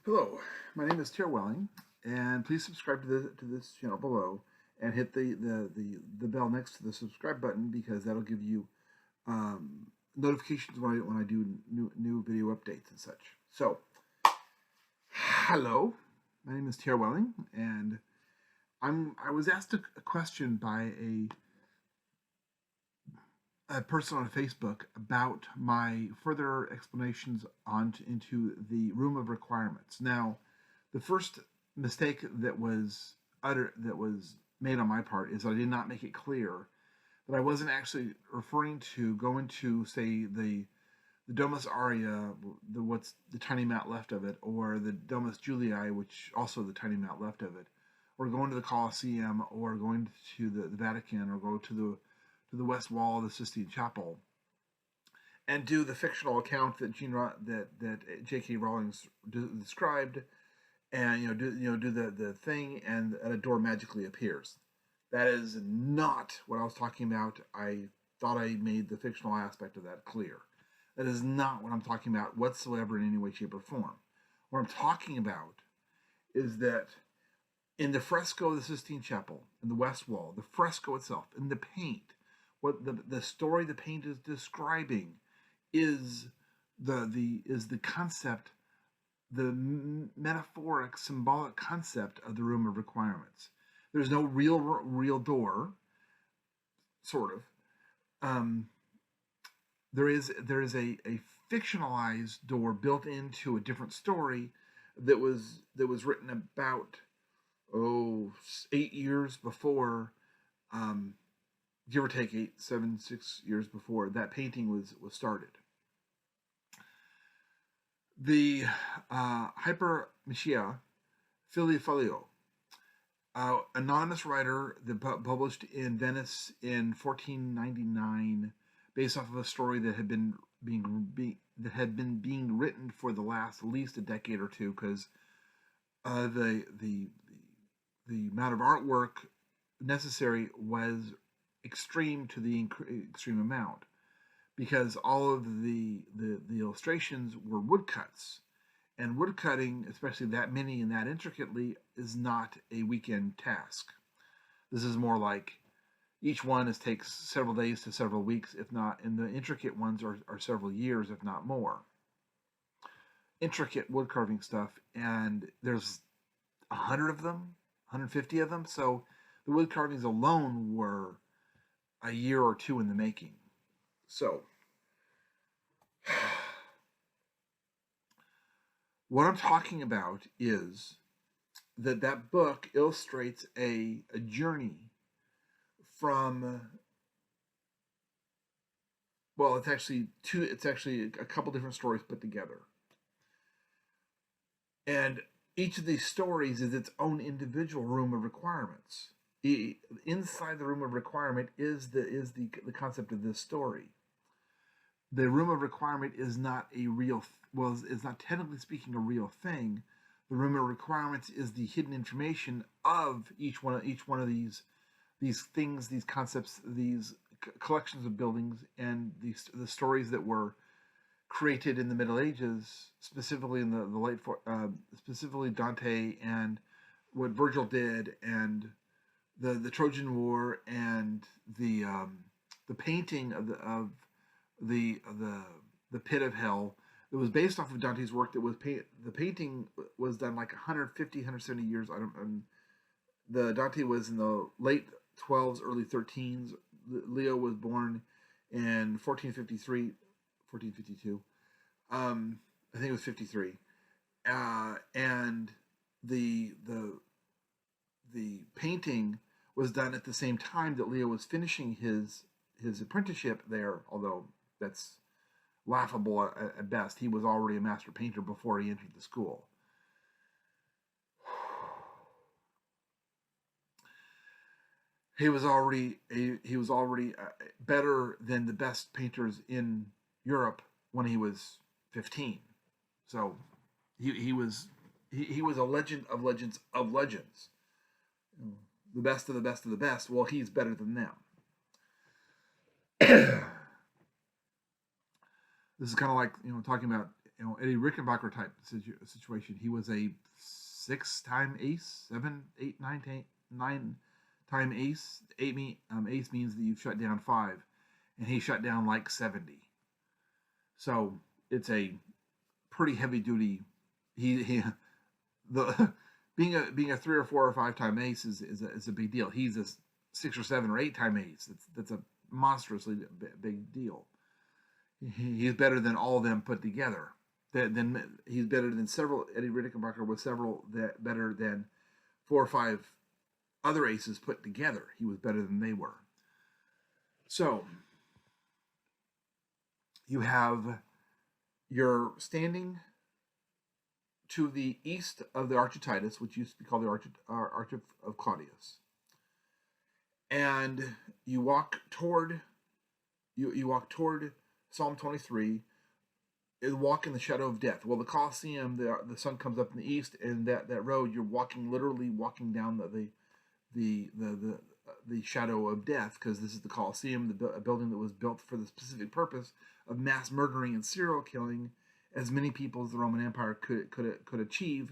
Hello, my name is Tier Welling, and please subscribe to this channel below and hit the bell next to the subscribe button because that'll give you notifications when I do new video updates and such. So, hello, my name is Tier Welling, and I was asked a question by a person on Facebook about my further explanations into the room of requirements. Now, the first mistake that was made on my part is I did not make it clear that I wasn't actually referring to going to, say, the Domus Aurea, what's the tiny amount left of it, or the Domus Julii, which also the tiny amount left of it, or going to the Coliseum, or going to the Vatican, or go to the west wall of the Sistine Chapel, and do the fictional account that J.K. Rowling described, and do the thing, and a door magically appears. That is not what I was talking about. I thought I made the fictional aspect of that clear. That is not what I'm talking about whatsoever in any way, shape, or form. What I'm talking about is that in the fresco of the Sistine Chapel, in the west wall, the fresco itself, in the paint, what the story the paint is describing is the concept, the metaphoric, symbolic concept of the room of requirements. There's no real door, sort of. There is a fictionalized door built into a different story that was written about 8 years before, give or take 6 years before that painting was started. The Hypermachia Filiofolio, anonymous writer that published in Venice in 1499, based off of a story that had been being written for the last at least a decade or two, because the amount of artwork necessary was extreme to the extreme amount, because all of the illustrations were woodcuts, and woodcutting, especially that many and that intricately, is not a weekend task. This is more like each one takes several days to several weeks, if not, and the intricate ones are several years, if not more. Intricate wood carving stuff, and there's 100 of them, 150 of them, so the wood carvings alone were a year or two in the making. So, what I'm talking about is that book illustrates a journey from, well, it's actually a couple different stories put together, and each of these stories is its own individual room of requirements. Inside the room of requirement is the concept of this story. The room of requirement is not is not technically speaking a real thing. The room of requirements is the hidden information of each one of these things, these concepts, these collections of buildings, and the stories that were created in the Middle Ages, specifically in the late specifically Dante and what Virgil did, and the Trojan War, and the painting of the pit of hell. It was based off of Dante's work. That was the painting was done like 150, 170 years. The Dante was in the late 12s, early 13s. Leo was born in 1453, 1452. I think it was 53. And the painting was done at the same time that Leo was finishing his apprenticeship there, although that's laughable at best. He was already a master painter before he entered the school. He was already better than the best painters in Europe when he was 15. So he was a legend of legends of legends. The best of the best of the best. Well, he's better than them. This is kind of like talking about Eddie Rickenbacker type situation. He was a 6-time ace, 7, 8, 9-time ace. Ace means that you've shut down 5, and he shut down like 70. So it's a pretty heavy duty. He the being a 3 or 4 or 5-time ace is a big deal. He's a 6 or 7 or 8-time ace. That's a monstrously big deal. He's better than all of them put together. Then he's better than several. Eddie Rickenbacker was several that better than 4 or 5 other aces put together. He was better than they were. So you have your standing to the east of the Arch of Titus, which used to be called the Arch of Claudius, and you walk toward Psalm 23. Walk in the shadow of death. Well, the Coliseum, the sun comes up in the east, and that road you're literally walking down the shadow of death, because this is the Coliseum, a building that was built for the specific purpose of mass murdering and serial killing as many people as the Roman Empire could achieve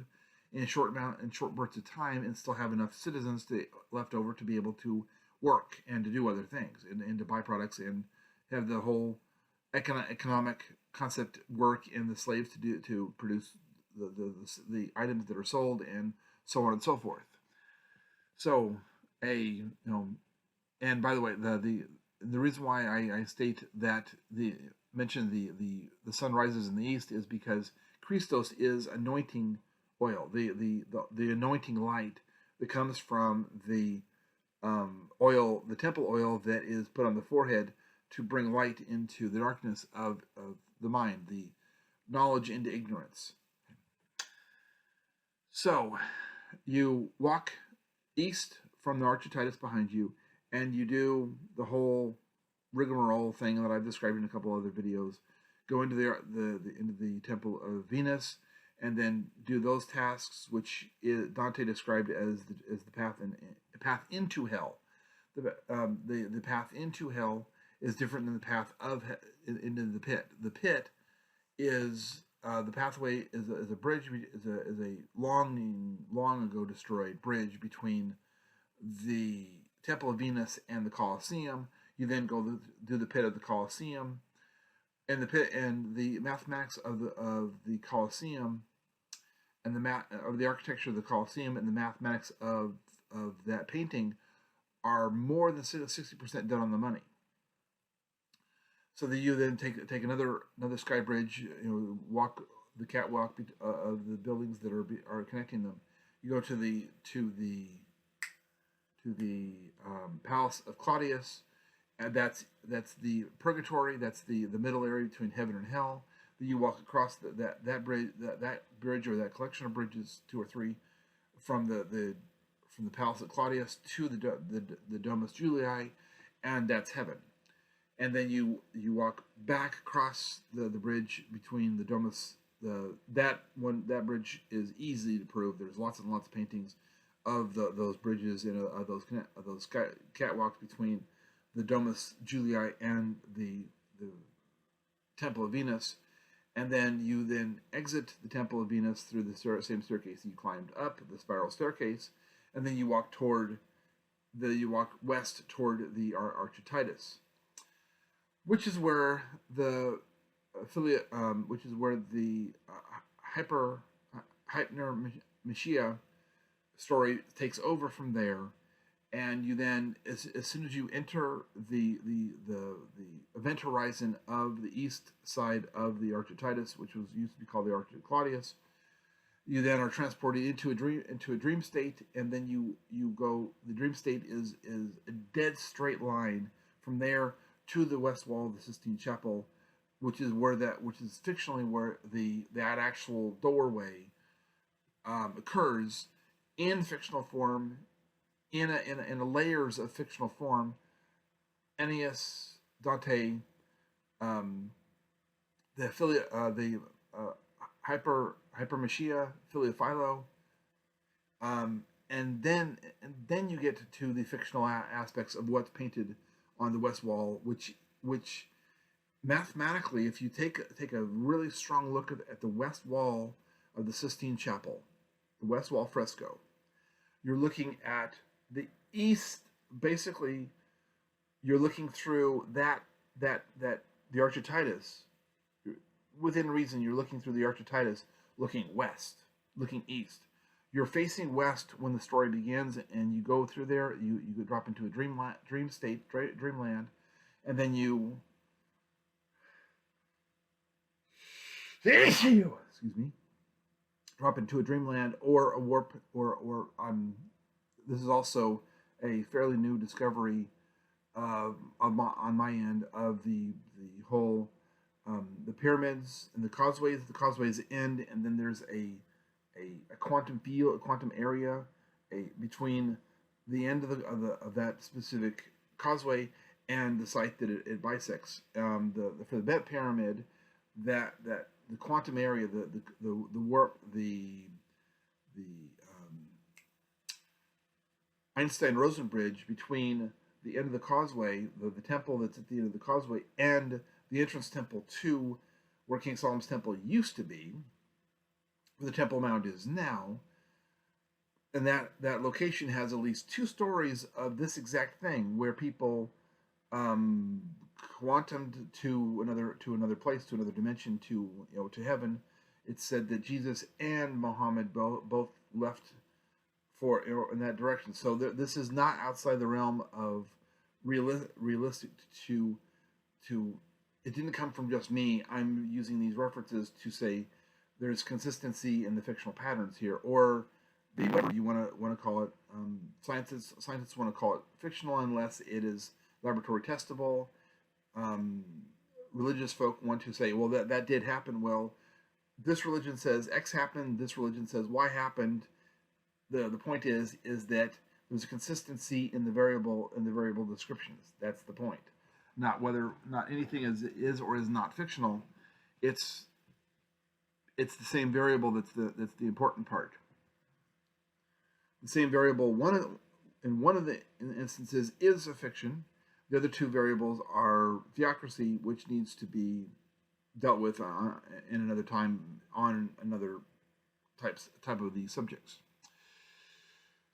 in short bursts of time, and still have enough citizens left over to be able to work and to do other things and to buy products and have the whole economic concept work, and the slaves to produce the items that are sold, and so on and so forth. So and by the way, the reason why I state that mention the sun rises in the east is because Christos is anointing oil, the anointing light that comes from the oil, the temple oil that is put on the forehead to bring light into the darkness of the mind, the knowledge into ignorance. So you walk east from the Arch of Titus behind you, and you do the whole rigmarole thing that I've described in a couple other videos. Go into into the Temple of Venus, and then do those tasks, which Dante described as the path into hell. The path into hell is different than the path into the pit. The pit is the pathway is a bridge, is a long ago destroyed bridge between the Temple of Venus and the Colosseum. You then go do the pit of the Colosseum, and the pit and the mathematics of the Colosseum, and of the architecture of the Colosseum, and the mathematics of that painting are more than 60% done on the money. So that you then take another sky bridge, walk the catwalk of the buildings that are connecting them. You go to the Palace of Claudius, and that's the purgatory. That's the middle area between heaven and hell. Then you walk across that bridge or that collection of bridges, 2 or 3, from the Palace of Claudius to the Domus Julii, and that's heaven. And then you walk back across the bridge between the Domus. That bridge is easy to prove. There's lots and lots of paintings of those bridges and those catwalks between the Domus Julii and the Temple of Venus. And then you exit the Temple of Venus through the same staircase you climbed up, the spiral staircase, and then you walk west toward the Arch of Titus, which is where the hypermachia story takes over from there. And you then, as soon as you enter the event horizon of the east side of the Arch of Titus, which used to be called the Arch of Claudius, you then are transported into a dream state, and then you go. The dream state is a dead straight line from there to the west wall of the Sistine Chapel, which is fictionally where that actual doorway occurs in fictional form. In a layers of fictional form, Ennius, Dante, the hypermachia, Philo, and then you get to the fictional aspects of what's painted on the west wall, which mathematically, if you take a really strong look at the west wall of the Sistine Chapel, the west wall fresco, you're looking at the east. Basically, you're looking through that the Archititus. Within reason, you're looking through the Archititus, looking west, looking east. You're facing west when the story begins, and you go through there. You drop into a dream state, dreamland, and then you excuse me, drop into a dreamland or a warp or this is also a fairly new discovery on my end of the whole the pyramids and the causeways. The causeways end, and then there's a quantum field, a quantum area, between the end of that specific causeway and the site that it bisects. For the Bet Pyramid, that the quantum area, the warp, the Einstein-Rosen bridge between the end of the causeway, the temple that's at the end of the causeway, and the entrance temple to where King Solomon's temple used to be, where the Temple Mount is now. And that location has at least 2 stories of this exact thing, where people quantumed to another place, to another dimension, to heaven. It's said that Jesus and Muhammad both left for in that direction. So this is not outside the realm of realistic to. It didn't come from just me. I'm using these references to say there's consistency in the fictional patterns here, or whatever you want to call it. Scientists want to call it fictional unless it is laboratory testable. Religious folk want to say, well, that did happen. Well, this religion says X happened. This religion says Y happened. The point is that there's a consistency in the variable descriptions. That's the point. Not anything is or is not fictional. It's the same variable that's the important part. The same variable in one of the instances is a fiction. The other 2 variables are theocracy, which needs to be dealt with in another time on another type of these subjects.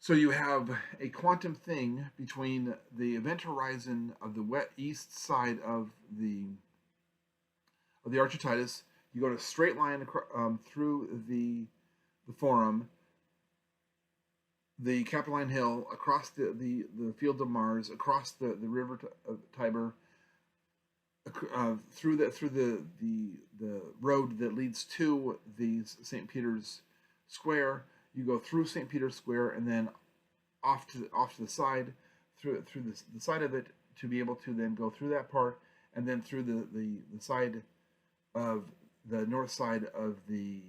So you have a quantum thing between the event horizon of the east side of the Archititus. You go in a straight line through the Forum, the Capitoline Hill, across the Field of Mars, across the river Tiber, through the road that leads to the St. Peter's Square. You go through St. Peter's Square and then off to the side, through the side of it, to be able to then go through that part, and then through the side of the north side of the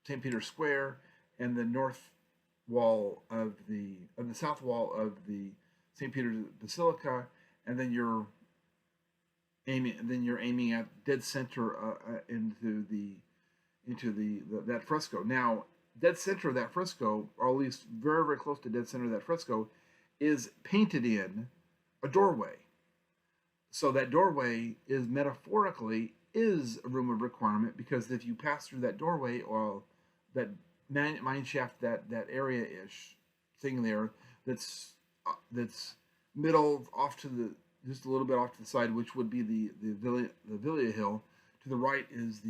St. Peter's Square, and the north wall of the south wall of the St. Peter's Basilica, and then you're aiming at dead center into that fresco. Now, dead center of that fresco, or at least very, very close to dead center of that fresco, is painted in a doorway. So that doorway is metaphorically a room of requirement, because if you pass through that doorway, or that mine shaft, that area-ish thing there, that's middle off to the, just a little bit off to the side, which would be the Villa Hill. To the right is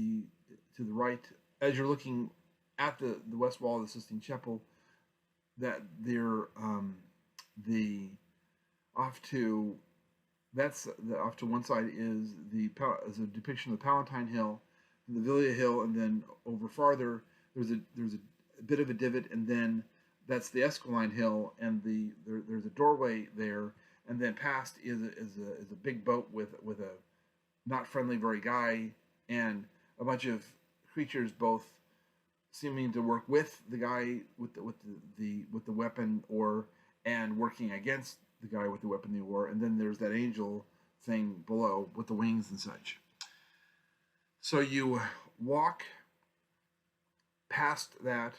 as you're looking at the west wall of the Sistine Chapel, that there off to one side is a depiction of the Palatine Hill, the Villa Hill, and then over farther there's a bit of a divot, and then that's the Esquiline Hill, and there's a doorway there. And then past is a big boat with a not friendly very guy, and a bunch of creatures, both seeming to work with the guy with the weapon, and working against the guy with the weapon, the oar. And then there's that angel thing below with the wings and such. So you walk past that.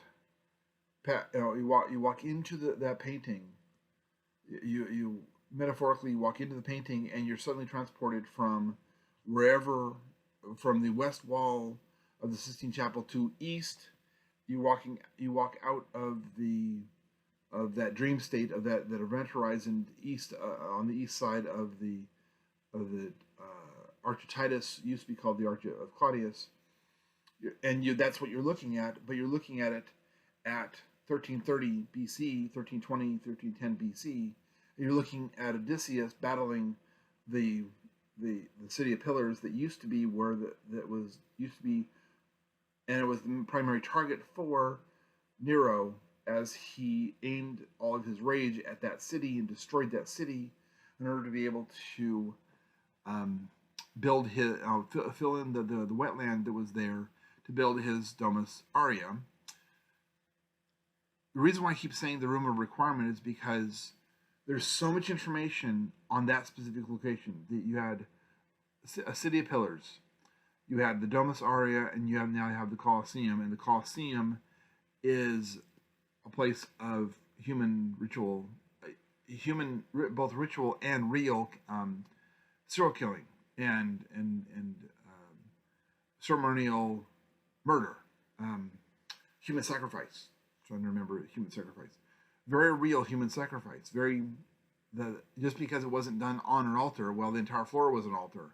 You walk into that painting You metaphorically walk into the painting, and you're suddenly transported from wherever, from the west wall of the Sistine Chapel to east. You walk out of the of that dream state of that event horizon east, on the east side of the Arch of Titus, used to be called the Arch of Claudius, and that's what you're looking at. But you're looking at it at 1330 BC, 1320, 1310 BC. And you're looking at Odysseus battling the the city of pillars that used to be where that was used to be, and it was the primary target for Nero as he aimed all of his rage at that city and destroyed that city in order to be able to build his fill in the wetland that was there to build his Domus Aurea. The reason why I keep saying the room of requirement is because there's so much information on that specific location. That you had a city of pillars, you had the Domus Aurea, and you now have the Coliseum. And the Coliseum is a place of human ritual, both ritual and real serial killing and ceremonial murder, human sacrifice. I'm trying to remember human sacrifice. Very real human sacrifice. Just because it wasn't done on an altar, well, the entire floor was an altar.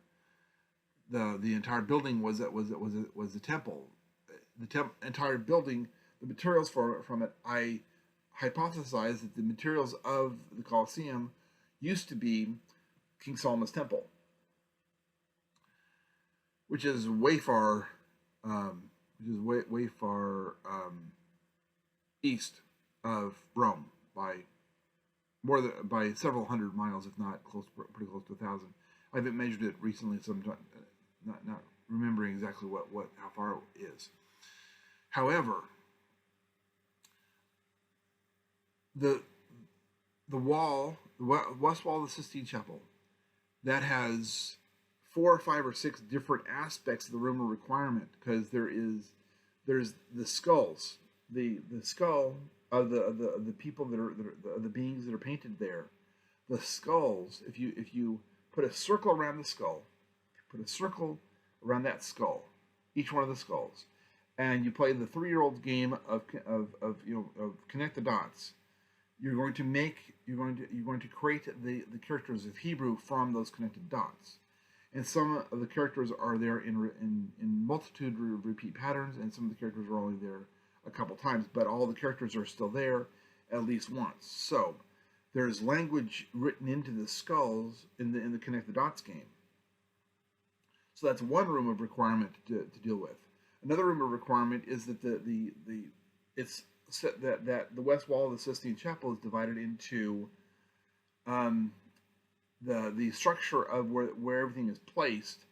The entire building was a temple. Entire building, the materials from it, I hypothesize that the materials of the Colosseum used to be King Solomon's temple, which is way far, east of Rome by several hundred miles, if not pretty close to 1,000. I haven't measured it recently, so I'm not remembering exactly how far it is. However, the west wall of the Sistine Chapel, that has 4 or 5 or 6 different aspects of the room of requirement, because there's the skulls, the skull of the people that are the beings that are painted there. The skulls, if you put a circle around the skull, put a circle around that skull, each one of the skulls, and you play the 3-year-old game of connect the dots. You're going to create the characters of Hebrew from those connected dots, and some of the characters are there in multitude of repeat patterns, and some of the characters are only there a couple times, but all the characters are still there at least once. So there's language written into the skulls in the connect the dots game. So that's one room of requirement to deal with. Another room of requirement is that it's that the west wall of the Sistine Chapel is divided into the structure of where everything is placed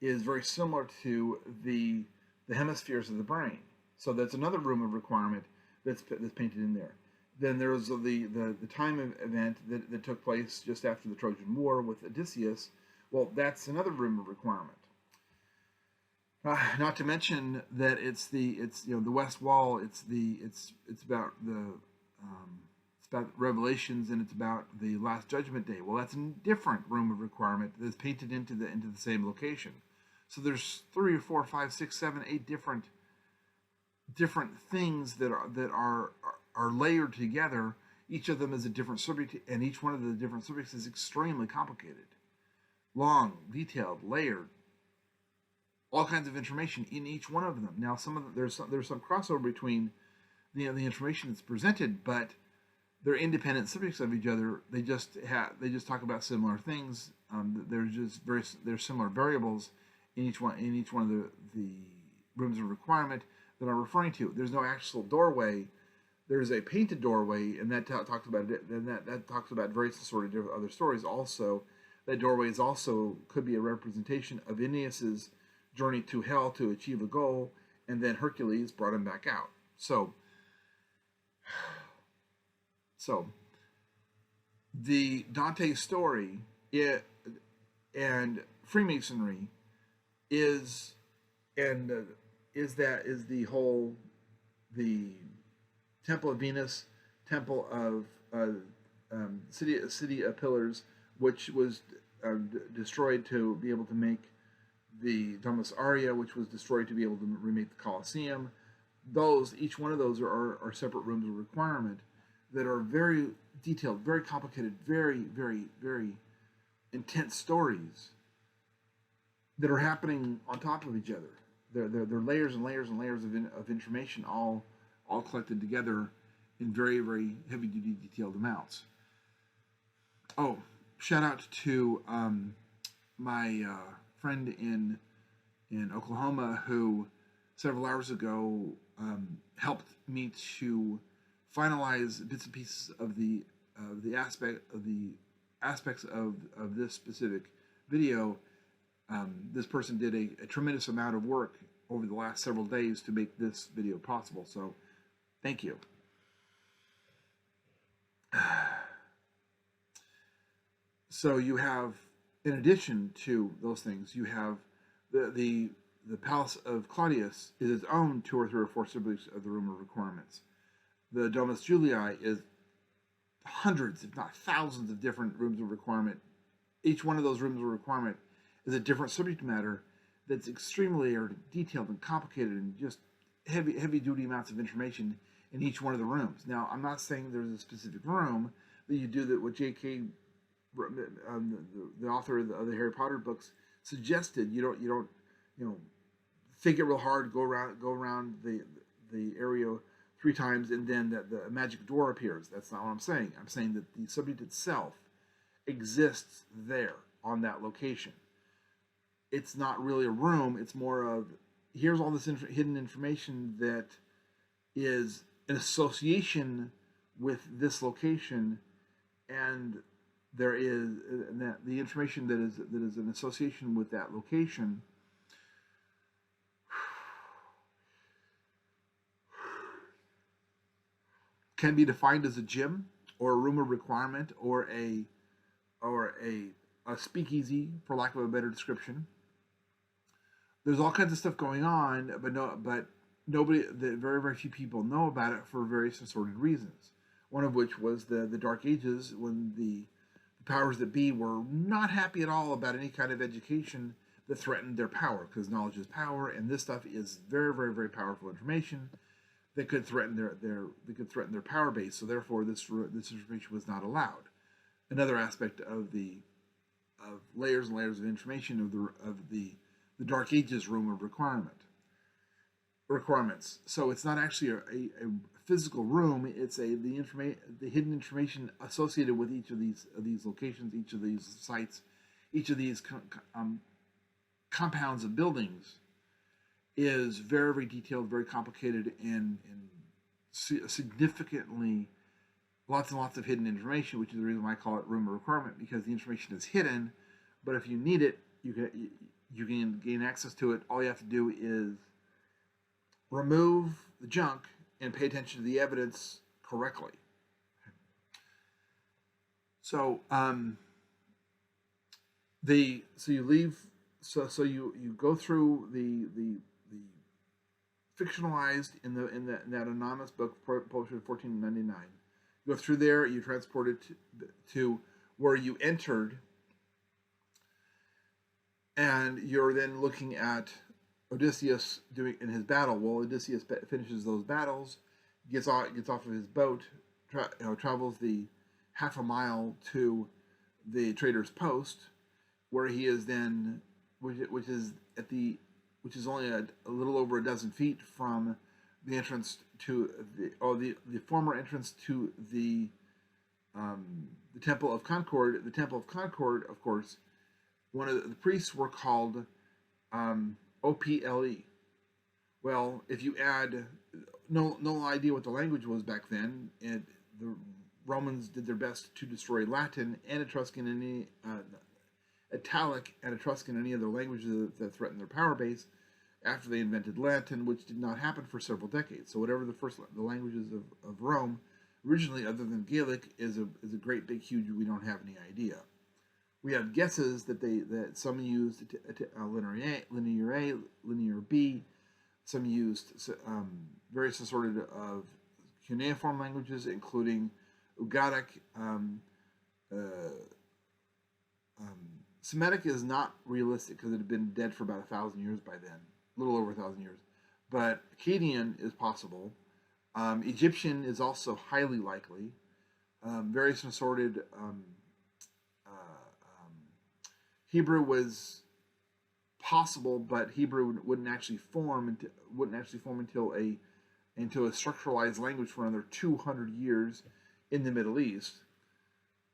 is very similar to the hemispheres of the brain. So that's another room of requirement that's painted in there. Then there's the time event that took place just after the Trojan War with Odysseus. Well, that's another room of requirement. Not to mention that it's the west wall. It's about it's about Revelations, and it's about the Last Judgment Day. Well, that's a different room of requirement that's painted into the same location. So there's 3 or 4, 5, 6, 7, 8 different things that are layered together. Each of them is a different subject, and each one of the different subjects is extremely complicated, long, detailed, layered, all kinds of information in each one of them. Now, there's some crossover between the information that's presented, but they're independent subjects of each other. They just talk about similar things. There's similar variables in each one of the rooms of requirement that I'm referring to. There's no actual doorway. There's a painted doorway, and that talks about it. And that talks about various sort of different other stories. Also, that doorway could be a representation of Aeneas's journey to hell to achieve a goal, and then Hercules brought him back out. So the Dante story and Freemasonry is the Temple of Venus, Temple of city of pillars, which was destroyed to be able to make the Domus Aurea, which was destroyed to be able to remake the Coliseum. Each one of those are separate rooms of requirement that are very detailed, very complicated, very, very, very intense stories that are happening on top of each other. They're layers and layers and layers of information, all collected together in very, very heavy duty detailed amounts. Oh, shout out to my friend in Oklahoma who several hours ago helped me to finalize bits and pieces of the aspects of this specific video. This person did a tremendous amount of work over the last several days to make this video possible. So, thank you. So you have, in addition to those things, you have the Palace of Claudius is its own 2 or 3 or 4 siblings of the Room of Requirements. The Domus Julii is hundreds, if not thousands, of different rooms of requirement. Each one of those rooms of requirement is a different subject matter that's extremely detailed and complicated and just heavy duty amounts of information in each one of the rooms. Now, I'm not saying there's a specific room that you do that what J.K. The author of the Harry Potter books suggested. You don't think it real hard, go around the area 3 times, and then the magic door appears. That's not what I'm saying. I'm saying that the subject itself exists there on that location. It's not really a room. It's more of, here's all this hidden information that is an association with this location, and there is the information that is an association with that location can be defined as a gym or a room of requirement or a speakeasy, for lack of a better description. There's all kinds of stuff going on, but very, very few people know about it for various assorted reasons. One of which was the Dark Ages, when the powers that be were not happy at all about any kind of education that threatened their power, because knowledge is power, and this stuff is very, very, very powerful information that could threaten their power base. So therefore, this information was not allowed. Another aspect of layers and layers of information of the Dark Ages room of requirements. So it's not actually a physical room. It's the hidden information associated with each of these locations, each of these sites, each of these compounds of buildings is very, very detailed, very complicated, and significantly lots and lots of hidden information, which is the reason why I call it room of requirement, because the information is hidden, but if you need it, you can gain access to it. All you have to do is remove the junk and pay attention to the evidence correctly. So you go through the fictionalized in that anonymous book published in 1499. You go through there, you transport it to where you entered, and you're then looking at Odysseus doing in his battle. Well, Odysseus finishes those battles, gets off of his boat, travels the half a mile to the trader's post, where he is then, which is only a little over a dozen feet from the entrance to the former entrance to the Temple of Concord. The Temple of Concord, of course, one of the priests were called OPLE. Well, if you add no idea what the language was back then, the Romans did their best to destroy Latin and Etruscan and any Italic and Etruscan and any other languages that threatened their power base after they invented Latin, which did not happen for several decades. So whatever the languages of Rome originally, other than Gaelic, is a great big huge, we don't have any idea. We have guesses that some used linear A, linear B, some used various assorted of cuneiform languages, including Ugaritic. Uh, Semitic is not realistic because it had been dead for about 1,000 years by then, a little over 1,000 years. But Akkadian is possible. Egyptian is also highly likely. Various and assorted. Hebrew was possible, but Hebrew wouldn't actually form until a structuralized language for another 200 years in the Middle East,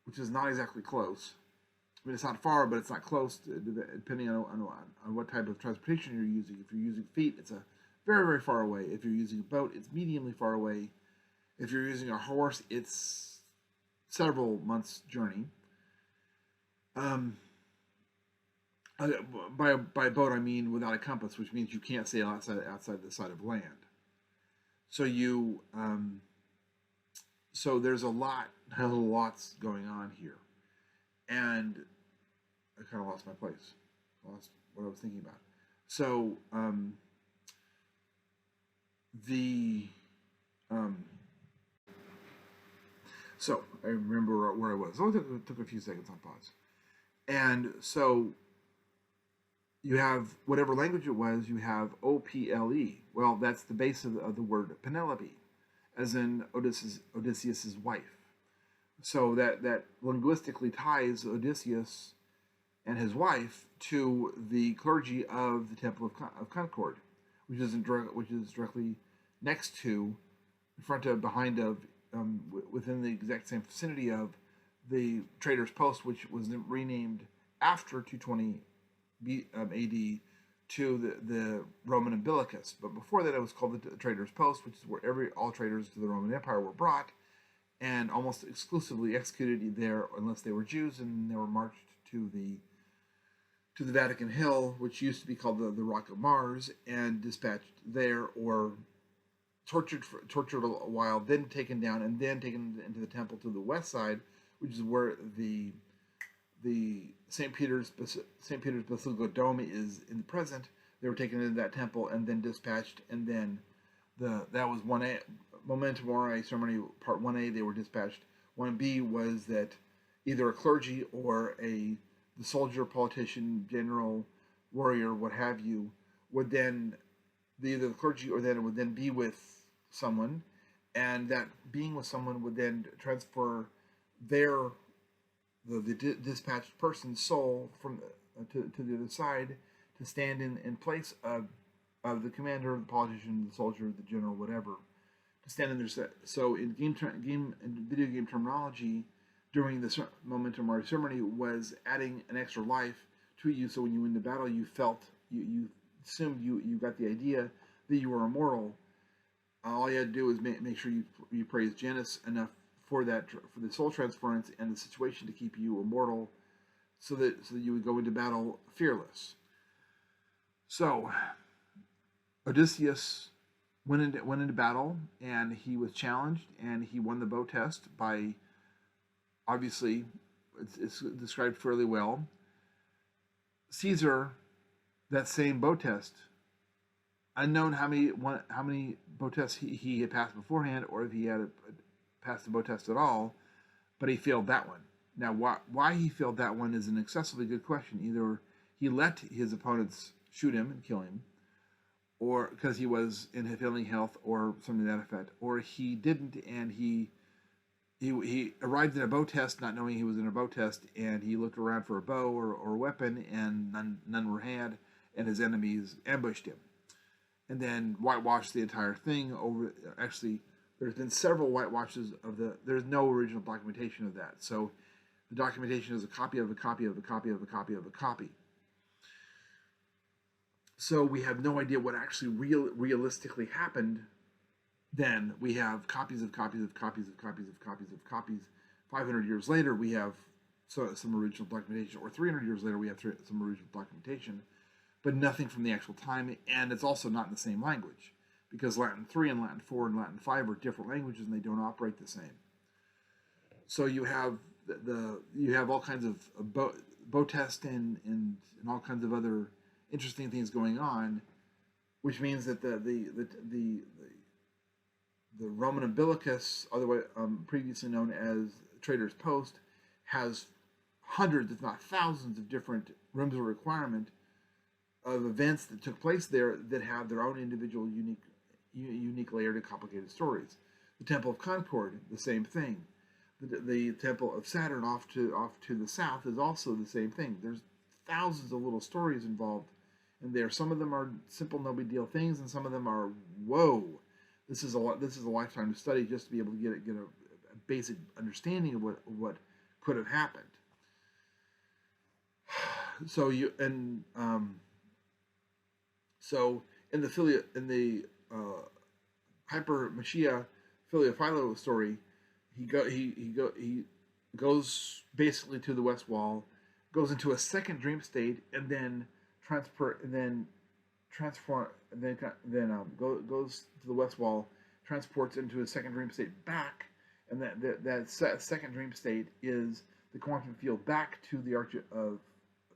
which is not exactly close. I mean, it's not far, but it's not close, depending on what type of transportation you're using. If you're using feet, it's a very, very far away. If you're using a boat, it's mediumly far away. If you're using a horse, it's several months' journey. By boat, I mean without a compass, which means you can't sail outside the side of land. So so there's lots going on here, and I kind of lost my place. I lost what I was thinking about. So so I remember where I was. It only took a few seconds on pause, and so you have whatever language it was. You have OPLE. Well, that's the base of the word Penelope, as in Odysseus's wife. So that linguistically ties Odysseus and his wife to the clergy of the Temple of Concord, which is directly next to, in front of, behind of, within the exact same vicinity of the Trader's Post, which was renamed after 220 AD to the Roman Umbilicus. But before that, it was called the Trader's Post, which is where all traders to the Roman Empire were brought and almost exclusively executed there, unless they were Jews, and they were marched to the Vatican Hill, which used to be called the Rock of Mars, and dispatched there, or tortured a while, then taken down, and then taken into the temple to the west side, which is where the St. Peter's Basilica Dome is in the present. They were taken into that temple and then dispatched, and then that was 1A, Memento Mori Ceremony Part 1A. They were dispatched. 1B was that either a clergy or the soldier, politician, general, warrior, what have you, would then either the clergy or then it would then be with someone, and that being with someone would then transfer the dispatched person's soul from to the other side to stand in place of the commander, the politician, the soldier, the general, whatever, to stand in their. So in video game terminology, during this Memento Mori ceremony was adding an extra life to you. So when you win the battle, you felt you assumed you got the idea that you were immortal. All you had to do was make sure you praised Janus enough for the soul transference and the situation to keep you immortal, so that you would go into battle fearless. So Odysseus went into battle, and he was challenged, and he won the bow test by, obviously, it's described fairly well. Caesar, that same bow test, unknown how many bow tests he had passed beforehand, or if he had passed the bow test at all, but he failed that one. Now, why he failed that one is an excessively good question. Either he let his opponents shoot him and kill him, or because he was in failing health, or something to that effect, or he didn't, and he arrived in a bow test not knowing he was in a bow test, and he looked around for a bow or a weapon, and none were had, and his enemies ambushed him, and then whitewashed the entire thing. Actually, there's been several whitewashes there's no original documentation of that. So the documentation is a copy of a copy of a copy of a copy of a copy. So we have no idea what actually realistically happened. Then we have copies of copies of copies of copies of copies of copies. 500 years later, we have some original documentation, or 300 years later, we have some original documentation, but nothing from the actual time, and it's also not in the same language, because Latin 3 and Latin 4 and Latin 5 are different languages, and they don't operate the same. So you have you have all kinds of bow test and all kinds of other interesting things going on, which means that the the Roman Umbilicus, otherwise previously known as Trader's Post, has hundreds, if not thousands, of different rooms of requirement of events that took place there that have their own individual, unique layered and complicated stories. The Temple of Concord, the same thing. The Temple of Saturn off to the south is also the same thing. There's thousands of little stories involved in there. Some of them are simple, no big deal things, and some of them are whoa. This is a lifetime to study just to be able to get a basic understanding of what could have happened. So in the Hypermachia Philo story, he goes basically to the West Wall, goes into a second dream state, and then goes to the West Wall, transports into a second dream state back, and that second dream state is the quantum field back to the Arch of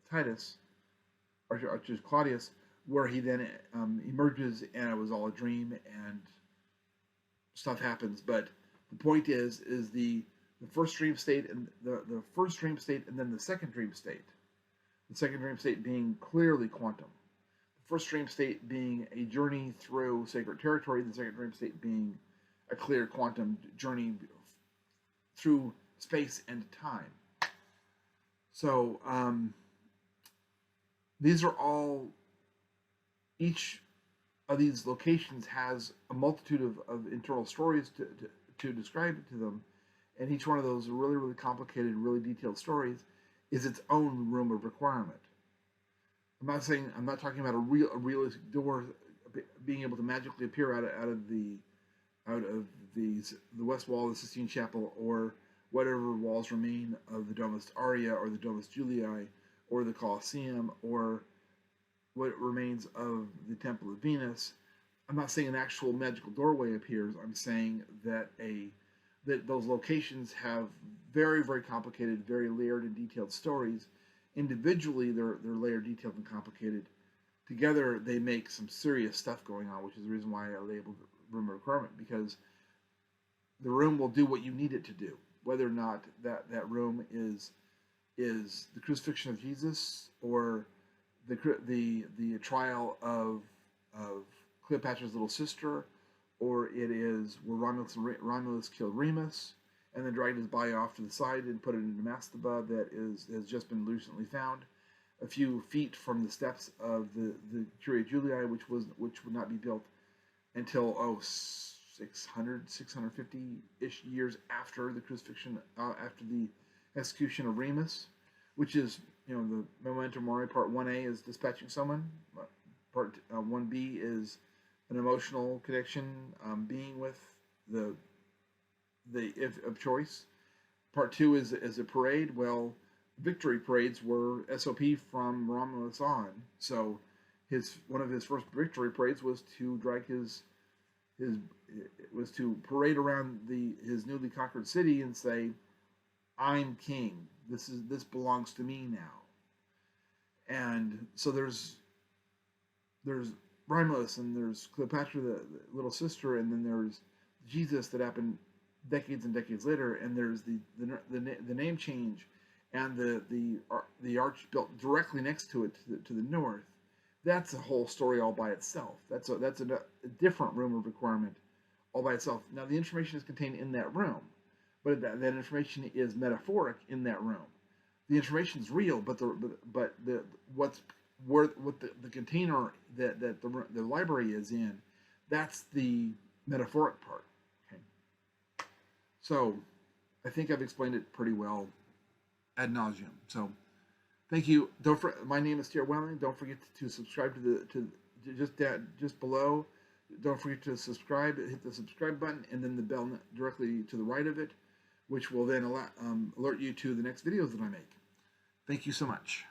Titus, Archus Claudius, where he then emerges, and it was all a dream, and stuff happens. But the point is the first dream state and the first dream state, and then the second dream state. The second dream state being clearly quantum. The first dream state being a journey through sacred territory. The second dream state being a clear quantum journey through space and time. So these are all, each of these locations has a multitude of internal stories to describe it to them, and each one of those really, really complicated, really detailed stories is its own room of requirement. I'm not talking about a realistic door being able to magically appear out of the west wall of the Sistine Chapel, or whatever walls remain of the Domus Aurea or the Domus Julii or the Coliseum, or what remains of the Temple of Venus. I'm not saying an actual magical doorway appears. I'm saying that those locations have very, very complicated, very layered and detailed stories. Individually, they're layered, detailed, and complicated. Together, they make some serious stuff going on, which is the reason why I labeled room of requirement, because the room will do what you need it to do, whether or not that room is the crucifixion of Jesus, or the trial of Cleopatra's little sister, or it is where Romulus killed Remus and then dragged his body off to the side and put it in a mastaba that has just been recently found a few feet from the steps of the Curia Julii, which would not be built until 650-ish years after the crucifixion, after the execution of Remus, which is, the Memento Mori. Part 1A is dispatching someone. Part 1B is an emotional connection, being with the if of choice. Part 2 is a parade. Well, victory parades were SOP from Romulus on. So one of his first victory parades was to was to parade around his newly conquered city and say, "I'm king. This belongs to me now." And so there's Romulus, and there's Cleopatra, the little sister, and then there's Jesus that happened decades and decades later, and there's the name change, and the arch built directly next to it to the north. That's a whole story all by itself. That's a different room of requirement all by itself. Now the information is contained in that room, but that information is metaphoric in that room. The information is real, but the container that the library is in, that's the metaphoric part. Okay. So I think I've explained it pretty well ad nauseum. So thank you. My name is Stuart Welling. Don't forget to subscribe to just below. Don't forget to subscribe. Hit the subscribe button and then the bell directly to the right of it, which will then alert you to the next videos that I make. Thank you so much.